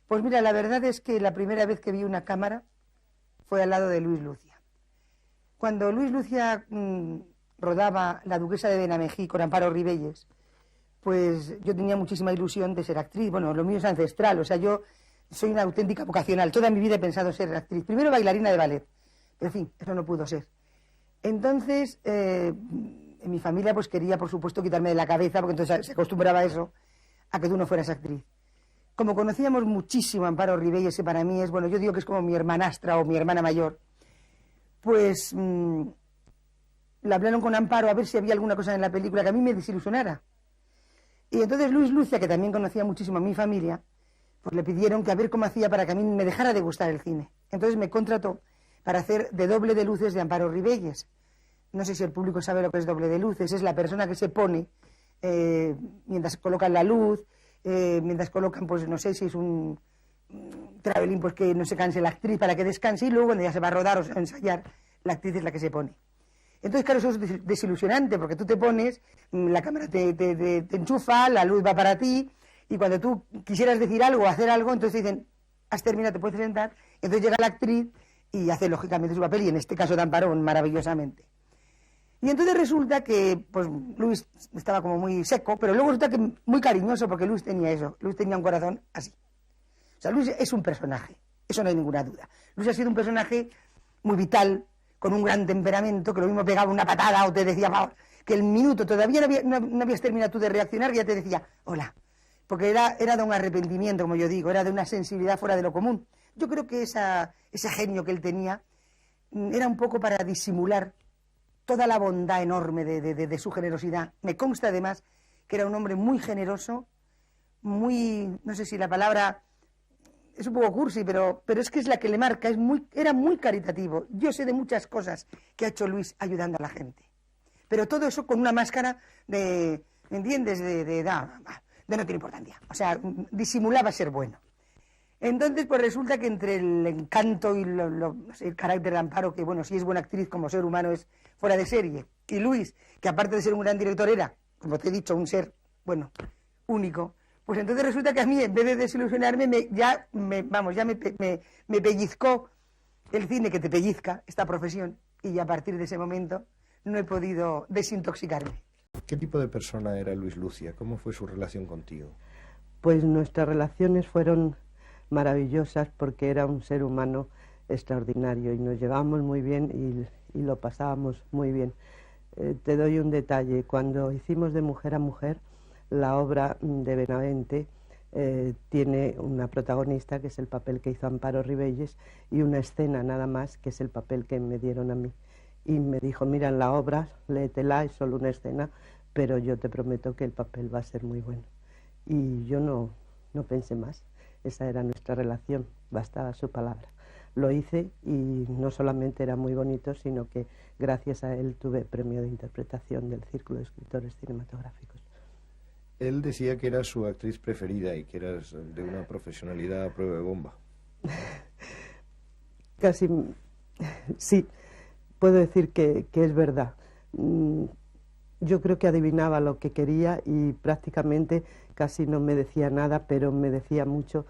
Pues mira, la verdad es que la primera vez que vi una cámara fue al lado de Luis Lucia. Cuando Luis Lucia rodaba La Duquesa de Benamejí con Amparo Rivelles, pues yo tenía muchísima ilusión de ser actriz. Bueno, lo mío es ancestral, o sea, yo soy una auténtica vocacional. Toda mi vida he pensado ser actriz. Primero bailarina de ballet, pero en fin, eso no pudo ser. Entonces, en mi familia pues quería, por supuesto, quitarme de la cabeza, porque entonces se acostumbraba a eso, a que tú no fueras actriz. Como conocíamos muchísimo a Amparo Rivelles, que para mí es, bueno, yo digo que es como mi hermanastra o mi hermana mayor, pues le hablaron con Amparo a ver si había alguna cosa en la película que a mí me desilusionara. Y entonces Luis Lucia, que también conocía muchísimo a mi familia, pues le pidieron que a ver cómo hacía para que a mí me dejara de gustar el cine. Entonces me contrató para hacer de doble de luces de Amparo Rivelles. No sé si el público sabe lo que es doble de luces, es la persona que se pone mientras colocan la luz, mientras colocan, pues no sé si es un travelín, pues que no se canse la actriz para que descanse, y luego cuando ya se va a rodar o a ensayar, la actriz es la que se pone. Entonces, claro, eso es desilusionante, porque tú te pones, la cámara te enchufa, la luz va para ti, y cuando tú quisieras decir algo o hacer algo, entonces te dicen, has terminado, te puedes sentar, entonces llega la actriz y hace lógicamente su papel, y en este caso de Amparo maravillosamente. Y entonces resulta que, pues, Luis estaba como muy seco, pero luego resulta que muy cariñoso, porque Luis tenía eso, Luis tenía un corazón así. O sea, Luis es un personaje, eso no hay ninguna duda. Luis ha sido un personaje muy vital, con un gran temperamento, que lo mismo pegaba una patada o te decía, que el minuto todavía no habías terminado tú de reaccionar, que ya te decía, hola. Porque era de un arrepentimiento, como yo digo, era de una sensibilidad fuera de lo común. Yo creo que ese genio que él tenía era un poco para disimular toda la bondad enorme de su generosidad. Me consta además que era un hombre muy generoso, muy, no sé si la palabra es un poco cursi, pero es que es la que le marca, era muy caritativo. Yo sé de muchas cosas que ha hecho Luis ayudando a la gente. Pero todo eso con una máscara de, ¿me entiendes?, de no tiene importancia. O sea, disimulaba ser bueno. Entonces, pues resulta que entre el encanto y el carácter de Amparo, que bueno, si es buena actriz como ser humano es fuera de serie, y Luis, que aparte de ser un gran director era, como te he dicho, un ser, bueno, único, pues entonces resulta que a mí, en vez de desilusionarme, ya me pellizcó el cine, que te pellizca, esta profesión, y a partir de ese momento no he podido desintoxicarme. ¿Qué tipo de persona era Luis Lucia? ¿Cómo fue su relación contigo? Pues nuestras relaciones fueron maravillosas, porque era un ser humano extraordinario y nos llevábamos muy bien y lo pasábamos muy bien. Te doy un detalle: cuando hicimos de Mujer a Mujer, la obra de Benavente tiene una protagonista, que es el papel que hizo Amparo Rivelles, y una escena nada más, que es el papel que me dieron a mí. Y me dijo, mira, en la obra, léetela, es solo una escena, pero yo te prometo que el papel va a ser muy bueno. Y yo no pensé más. Esa era nuestra relación, bastaba su palabra. Lo hice y no solamente era muy bonito, sino que gracias a él tuve premio de interpretación del Círculo de Escritores Cinematográficos. Él decía que era su actriz preferida y que eras de una profesionalidad a prueba de bomba. Casi, sí, puedo decir que es verdad. Yo creo que adivinaba lo que quería y prácticamente casi no me decía nada, pero me decía mucho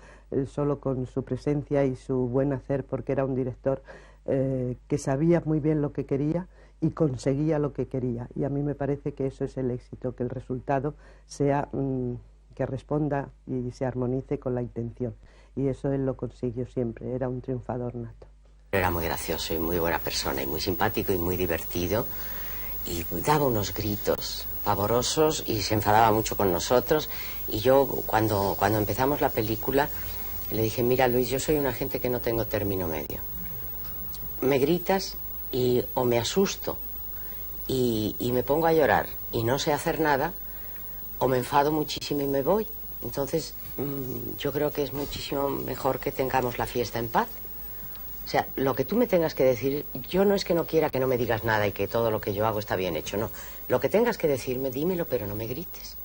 solo con su presencia y su buen hacer, porque era un director que sabía muy bien lo que quería y conseguía lo que quería. Y a mí me parece que eso es el éxito, que el resultado sea que responda y se armonice con la intención. Y eso él lo consiguió siempre, era un triunfador nato. Era muy gracioso y muy buena persona y muy simpático y muy divertido. Y daba unos gritos pavorosos y se enfadaba mucho con nosotros. Y yo, cuando empezamos la película, le dije, mira, Luis, yo soy una gente que no tengo término medio. Me gritas y o me asusto y me pongo a llorar y no sé hacer nada, o me enfado muchísimo y me voy. Entonces, yo creo que es muchísimo mejor que tengamos la fiesta en paz. O sea, lo que tú me tengas que decir, yo no es que no quiera que no me digas nada y que todo lo que yo hago está bien hecho, no. Lo que tengas que decirme, dímelo, pero no me grites.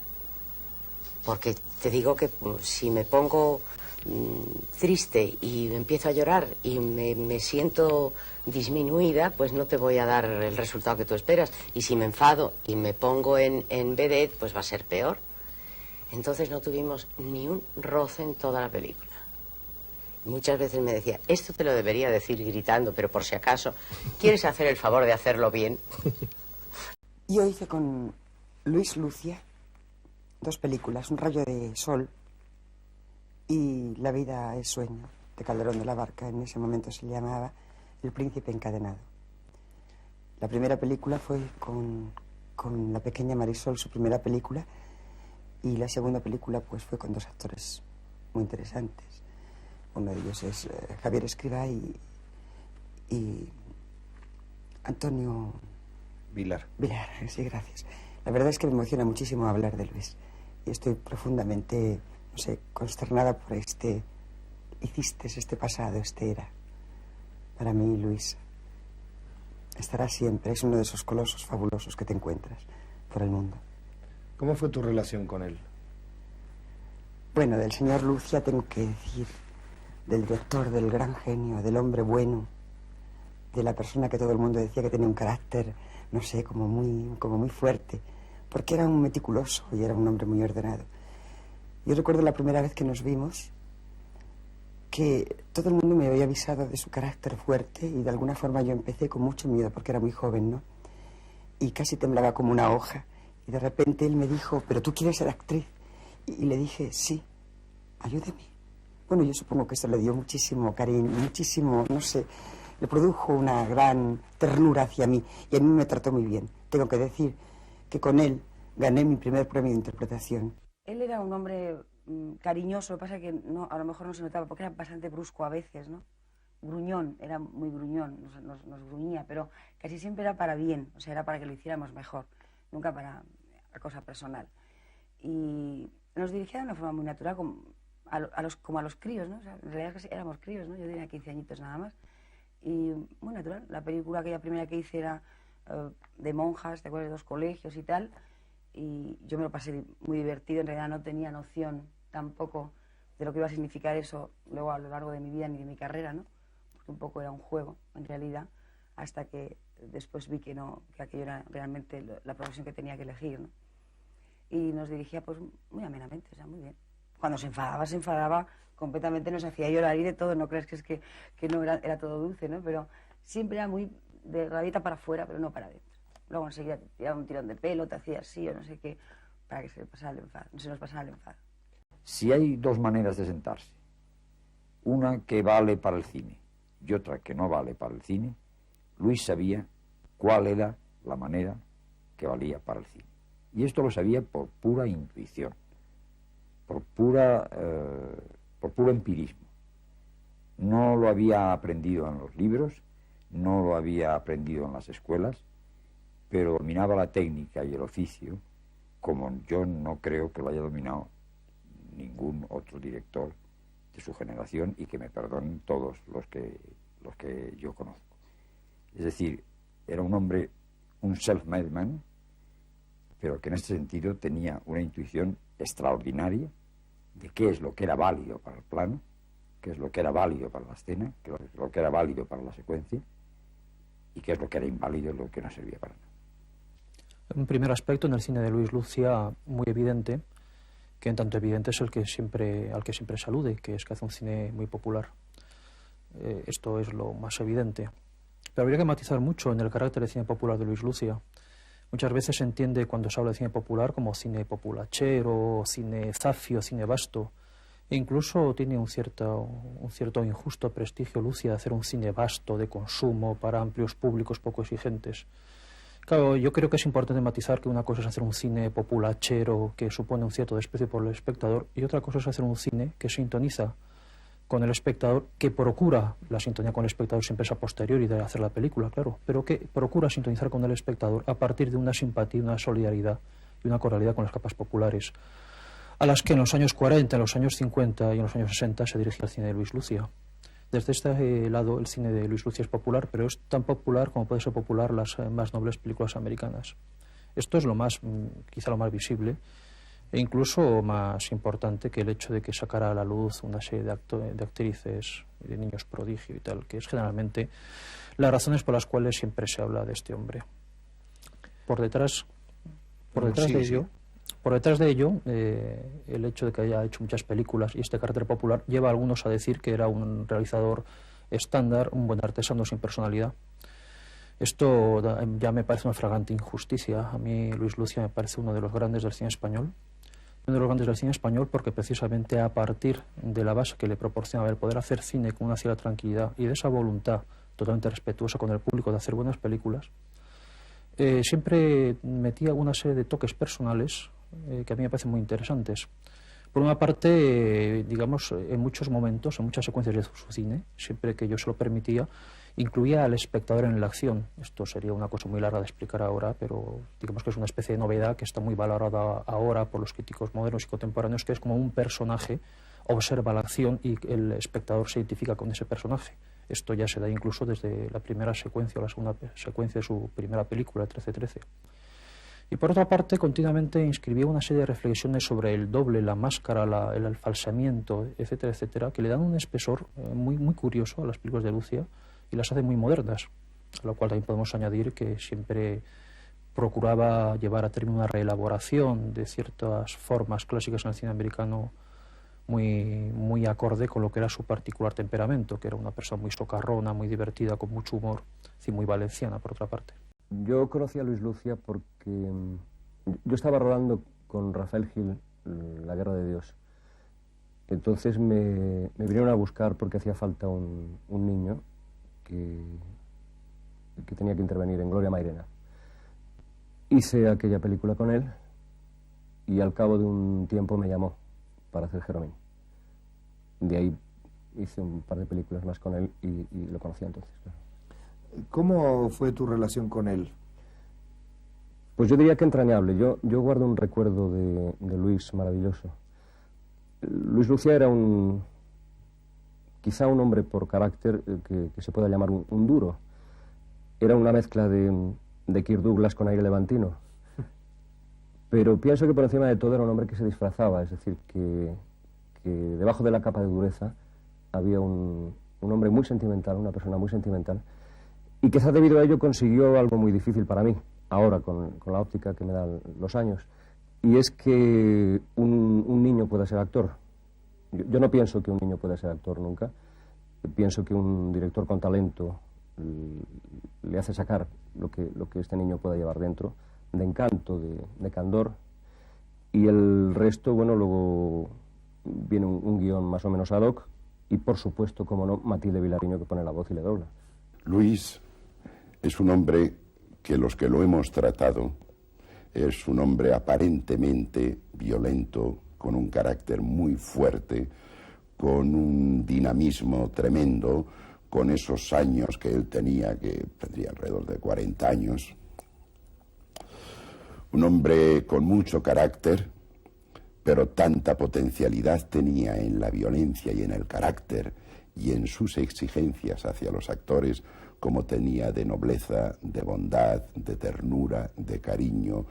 Porque te digo que si me pongo triste y empiezo a llorar y me siento disminuida, pues no te voy a dar el resultado que tú esperas. Y si me enfado y me pongo en vedette, pues va a ser peor. Entonces no tuvimos ni un roce en toda la película. Muchas veces me decía, esto te lo debería decir gritando, pero por si acaso, ¿quieres hacer el favor de hacerlo bien? Yo hice con Luis Lucia 2 películas, Un rayo de sol y La vida es sueño, de Calderón de la Barca. En ese momento se llamaba El príncipe encadenado. La primera película fue con la pequeña Marisol, su primera película, y la segunda película pues fue con 2 actores muy interesantes. Uno de ellos es Javier Escrivá y Antonio Vilar. Vilar, sí, gracias. La verdad es que me emociona muchísimo hablar de Luis y estoy profundamente, no sé, consternada por hiciste este pasado, era. Para mí, Luis estará siempre, es uno de esos colosos fabulosos que te encuentras por el mundo. ¿Cómo fue tu relación con él? Bueno, del señor Lucia tengo que decir, del director, del gran genio, del hombre bueno, de la persona que todo el mundo decía que tenía un carácter, no sé, como muy fuerte, porque era un meticuloso y era un hombre muy ordenado. Yo recuerdo la primera vez que nos vimos, que todo el mundo me había avisado de su carácter fuerte y de alguna forma yo empecé con mucho miedo porque era muy joven, ¿no? Y casi temblaba como una hoja. Y de repente él me dijo, ¿pero tú quieres ser actriz? Y le dije, sí, ayúdame. Bueno, yo supongo que eso le dio muchísimo cariño, muchísimo, no sé, le produjo una gran ternura hacia mí y a mí me trató muy bien. Tengo que decir que con él gané mi primer premio de interpretación. Él era un hombre cariñoso, lo que pasa es que no, a lo mejor no se notaba porque era bastante brusco a veces, ¿no? Gruñón, era muy gruñón, nos gruñía, pero casi siempre era para bien, o sea, era para que lo hiciéramos mejor, nunca para cosa personal. Y nos dirigía de una forma muy natural, como a los críos, ¿no? O sea, en realidad éramos críos, ¿no? Yo tenía 15 añitos nada más. Y muy natural. La película, aquella primera que hice era de monjas, ¿te acuerdas? De 2 colegios y tal. Y yo me lo pasé muy divertido. En realidad no tenía noción tampoco de lo que iba a significar eso luego a lo largo de mi vida ni de mi carrera, ¿no? Porque un poco era un juego, en realidad, hasta que después vi que no, que aquello era realmente la profesión que tenía que elegir, ¿no? Y nos dirigía pues muy amenamente, o sea, muy bien. Cuando se enfadaba completamente, nos hacía llorar y de todo. No crees que es que no era todo dulce, ¿no? Pero siempre era muy de rabieta para afuera, pero no para adentro. Luego enseguida te tiraba un tirón de pelo, te hacía así o no sé qué, para que se nos pasara el enfado. Si hay 2 maneras de sentarse, una que vale para el cine y otra que no vale para el cine, Luis sabía cuál era la manera que valía para el cine. Y esto lo sabía por pura intuición, por puro empirismo. No lo había aprendido en los libros, no lo había aprendido en las escuelas, pero dominaba la técnica y el oficio como yo no creo que lo haya dominado ningún otro director de su generación, y que me perdonen todos los que yo conozco. Es decir, era un hombre, un self-made man, pero que en este sentido tenía una intuición extraordinaria de qué es lo que era válido para el plano, qué es lo que era válido para la escena, qué es lo que era válido para la secuencia y qué es lo que era inválido y lo que no servía para nada. Un primer aspecto en el cine de Luis Lucia muy evidente, que en tanto evidente es al que siempre se alude, que es que hace un cine muy popular. Esto es lo más evidente. Pero habría que matizar mucho en el carácter de cine popular de Luis Lucia. Muchas veces se entiende cuando se habla de cine popular como cine populachero, cine zafio, cine vasto. E incluso tiene un cierto injusto prestigio Lucia de hacer un cine vasto, de consumo, para amplios públicos poco exigentes. Claro, yo creo que es importante matizar que una cosa es hacer un cine populachero que supone un cierto desprecio por el espectador, y otra cosa es hacer un cine que sintoniza con el espectador, que procura, la sintonía con el espectador siempre es a posteriori de hacer la película, claro, pero que procura sintonizar con el espectador a partir de una simpatía, una solidaridad y una cordialidad con las capas populares, a las que en los años 40, en los años 50 y en los años 60 se dirigía el cine de Luis Lucia. Desde este lado el cine de Luis Lucia es popular, pero es tan popular como puede ser popular las más nobles películas americanas. Esto es lo más, quizá lo más visible, e incluso más importante que el hecho de que sacara a la luz una serie de actrices y de niños prodigio y tal, que es generalmente las razones por las cuales siempre se habla de este hombre. Por detrás de ello, Por detrás de ello, el hecho de que haya hecho muchas películas y este carácter popular lleva a algunos a decir que era un realizador estándar, un buen artesano sin personalidad. Esto ya me parece una flagrante injusticia. A mí Luis Lucia me parece uno de los grandes del cine español. Uno de los grandes del cine español porque precisamente a partir de la base que le proporciona el poder hacer cine con una cierta tranquilidad y de esa voluntad totalmente respetuosa con el público de hacer buenas películas, siempre metía una serie de toques personales que a mí me parecen muy interesantes. Por una parte, digamos, en muchos momentos, en muchas secuencias de su cine, siempre que yo se lo permitía, incluía al espectador en la acción. Esto sería una cosa muy larga de explicar ahora, pero digamos que es una especie de novedad que está muy valorada ahora por los críticos modernos y contemporáneos, que es como un personaje observa la acción y el espectador se identifica con ese personaje. Esto ya se da incluso desde la primera secuencia o la segunda secuencia de su primera película, 1313. Y por otra parte, continuamente inscribía una serie de reflexiones sobre el doble, la máscara, el falseamiento, etcétera, etcétera, que le dan un espesor muy, muy curioso a las películas de Lucia y las hace muy modernas, a lo cual también podemos añadir que siempre procuraba llevar a término una reelaboración de ciertas formas clásicas en el cine americano muy acorde con lo que era su particular temperamento, que era una persona muy socarrona, muy divertida, con mucho humor, y muy valenciana, por otra parte. Yo conocí a Luis Lucia porque yo estaba rodando con Rafael Gil La Guerra de Dios. Entonces me vinieron a buscar porque hacía falta un niño que tenía que intervenir en Gloria Mairena. Hice aquella película con él y al cabo de un tiempo me llamó para hacer Jeromín. De ahí hice un par de películas más con él y lo conocí entonces, claro. ¿Cómo fue tu relación con él? Pues yo diría que entrañable. Yo guardo un recuerdo de Luis maravilloso. Luis Lucia era quizá un hombre por carácter que se pueda llamar un duro. Era una mezcla de Kirk Douglas con aire levantino. Pero pienso que por encima de todo era un hombre que se disfrazaba, es decir, que debajo de la capa de dureza había un hombre muy sentimental, una persona muy sentimental, y quizás debido a ello consiguió algo muy difícil para mí, ahora con la óptica que me dan los años, y es que un niño pueda ser actor. Yo no pienso que un niño pueda ser actor nunca, pienso que un director con talento le hace sacar lo que este niño pueda llevar dentro, de encanto, de candor, y el resto, bueno, luego viene un guión más o menos ad hoc, y por supuesto, como no, Matilde Vilariño, que pone la voz y le dobla. Luis es un hombre que los que lo hemos tratado es un hombre aparentemente violento, con un carácter muy fuerte, con un dinamismo tremendo, con esos años que él tenía, que tendría alrededor de 40 años. Un hombre con mucho carácter, pero tanta potencialidad tenía en la violencia y en el carácter y en sus exigencias hacia los actores, como tenía de nobleza, de bondad, de ternura, de cariño.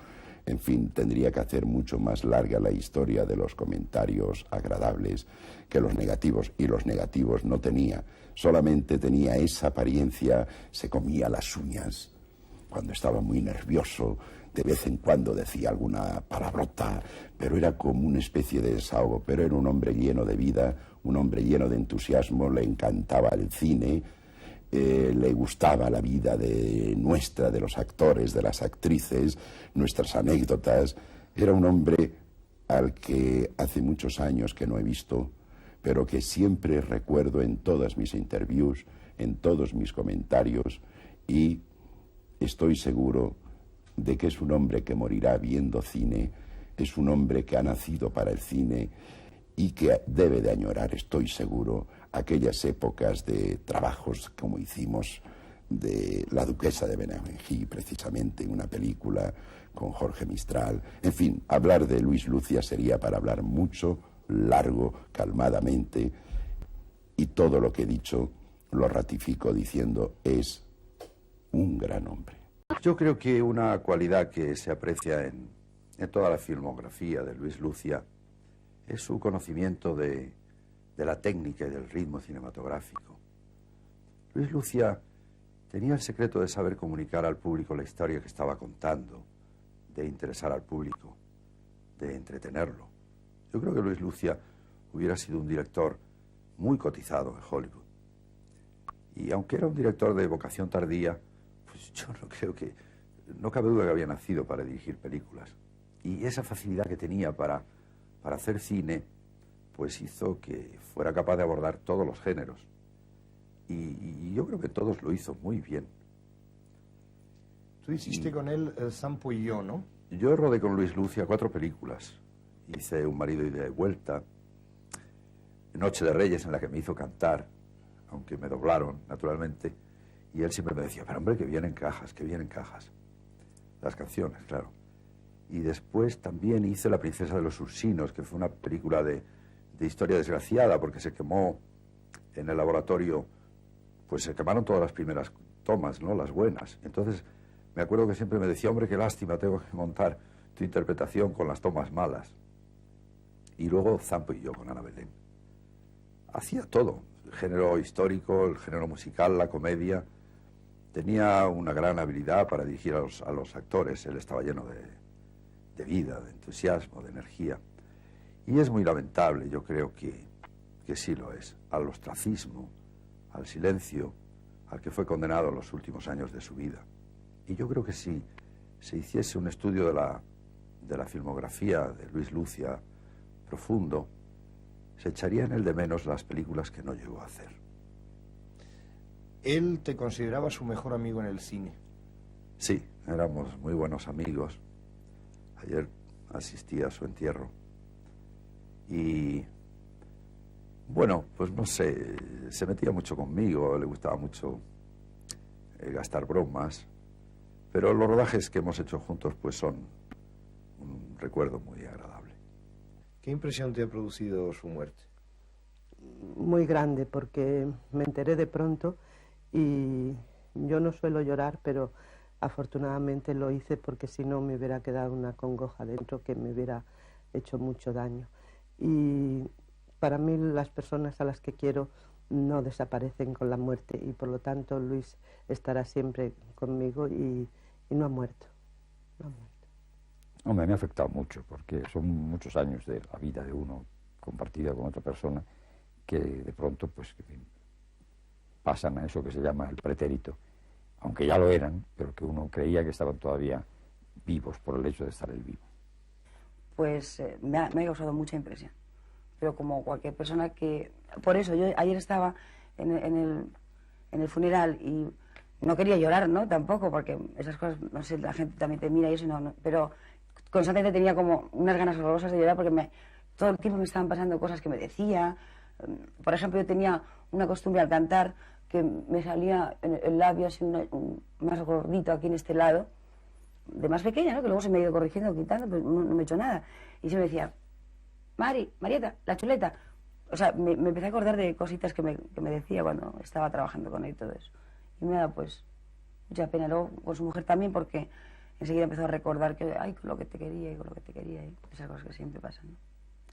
En fin, tendría que hacer mucho más larga la historia de los comentarios agradables que los negativos, y los negativos no tenía, solamente tenía esa apariencia, se comía las uñas cuando estaba muy nervioso, de vez en cuando decía alguna palabrota, pero era como una especie de desahogo. Pero era un hombre lleno de vida, un hombre lleno de entusiasmo, le encantaba el cine, le gustaba la vida de los actores, de las actrices, nuestras anécdotas. Era un hombre al que hace muchos años que no he visto, pero que siempre recuerdo en todas mis interviews, en todos mis comentarios, y estoy seguro de que es un hombre que morirá viendo cine, es un hombre que ha nacido para el cine y que debe de añorar, estoy seguro, aquellas épocas de trabajos como hicimos de La Duquesa de Benamengí, precisamente, una película con Jorge Mistral. En fin, hablar de Luis Lucia sería para hablar mucho, largo, calmadamente, y todo lo que he dicho lo ratifico diciendo, es un gran hombre. Yo creo que una cualidad que se aprecia en toda la filmografía de Luis Lucia es su conocimiento de la técnica y del ritmo cinematográfico. Luis Lucia tenía el secreto de saber comunicar al público la historia que estaba contando, de interesar al público, de entretenerlo. Yo creo que Luis Lucia hubiera sido un director muy cotizado en Hollywood. Y aunque era un director de vocación tardía, pues yo no creo que... No cabe duda que había nacido para dirigir películas. Y esa facilidad que tenía para hacer cine, pues hizo que fuera capaz de abordar todos los géneros. Y yo creo que todos lo hizo muy bien. Tú hiciste con él El Sampo y yo, ¿no? Yo rodé con Luis Lucia 4 películas. Hice Un marido ida y vuelta, Noche de Reyes, en la que me hizo cantar, aunque me doblaron, naturalmente, y él siempre me decía, pero hombre, que vienen cajas, que vienen cajas. Las canciones, claro. Y después también hice La princesa de los Ursinos, que fue una película de historia desgraciada, porque se quemó en el laboratorio, pues se quemaron todas las primeras tomas, ¿no? Las buenas. Entonces, me acuerdo que siempre me decía, hombre, qué lástima, tengo que montar tu interpretación con las tomas malas. Y luego Zampo y yo con Ana Belén. Hacía todo, el género histórico, el género musical, la comedia. Tenía una gran habilidad para dirigir a los actores. Él estaba lleno de vida, de entusiasmo, de energía. Y es muy lamentable, yo creo que sí lo es, al ostracismo, al silencio, al que fue condenado en los últimos años de su vida. Y yo creo que si se hiciese un estudio de la filmografía de Luis Lucia profundo, se echaría en él de menos las películas que no llegó a hacer. Él te consideraba su mejor amigo en el cine. Sí, éramos muy buenos amigos. Ayer asistí a su entierro. Y bueno, pues no sé, se metía mucho conmigo, le gustaba mucho gastar bromas, pero los rodajes que hemos hecho juntos pues son un recuerdo muy agradable. ¿Qué impresión te ha producido su muerte? Muy grande, porque me enteré de pronto y yo no suelo llorar, pero afortunadamente lo hice porque si no me hubiera quedado una congoja dentro que me hubiera hecho mucho daño. Y para mí las personas a las que quiero no desaparecen con la muerte y por lo tanto Luis estará siempre conmigo y no ha muerto. No ha muerto. Hombre, me ha afectado mucho porque son muchos años de la vida de uno compartida con otra persona que de pronto pues pasan a eso que se llama el pretérito, aunque ya lo eran, pero que uno creía que estaban todavía vivos por el hecho de estar él vivo. Pues me ha causado mucha impresión, pero como cualquier persona que... Por eso, yo ayer estaba en el funeral y no quería llorar, ¿no? Tampoco, porque esas cosas, no sé, la gente también te mira y eso, no, pero constantemente tenía como unas ganas horrorosas de llorar porque todo el tiempo me estaban pasando cosas que me decía. Por ejemplo, yo tenía una costumbre al cantar que me salía el labio así más gordito aquí en este lado, de más pequeña, ¿no? Que luego se me ha ido corrigiendo, quitando, pero no me he hecho nada. Y se me decía, Marieta, la chuleta. O sea, me empecé a acordar de cositas que me decía cuando estaba trabajando con él y todo eso. Y me da, pues, mucha pena. Luego con su mujer también, porque enseguida empezó a recordar que, ay, con lo que te quería y con lo que te quería. Y esas cosas que siempre pasan, ¿no?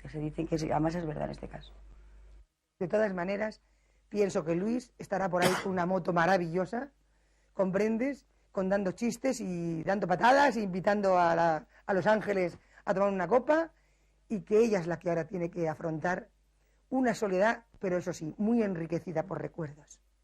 Que se dicen que además es verdad en este caso. De todas maneras, pienso que Luis estará por ahí con una moto maravillosa, ¿comprendes? Dando chistes y dando patadas, e invitando a Los Ángeles a tomar una copa, y que ella es la que ahora tiene que afrontar una soledad, pero eso sí, muy enriquecida por recuerdos.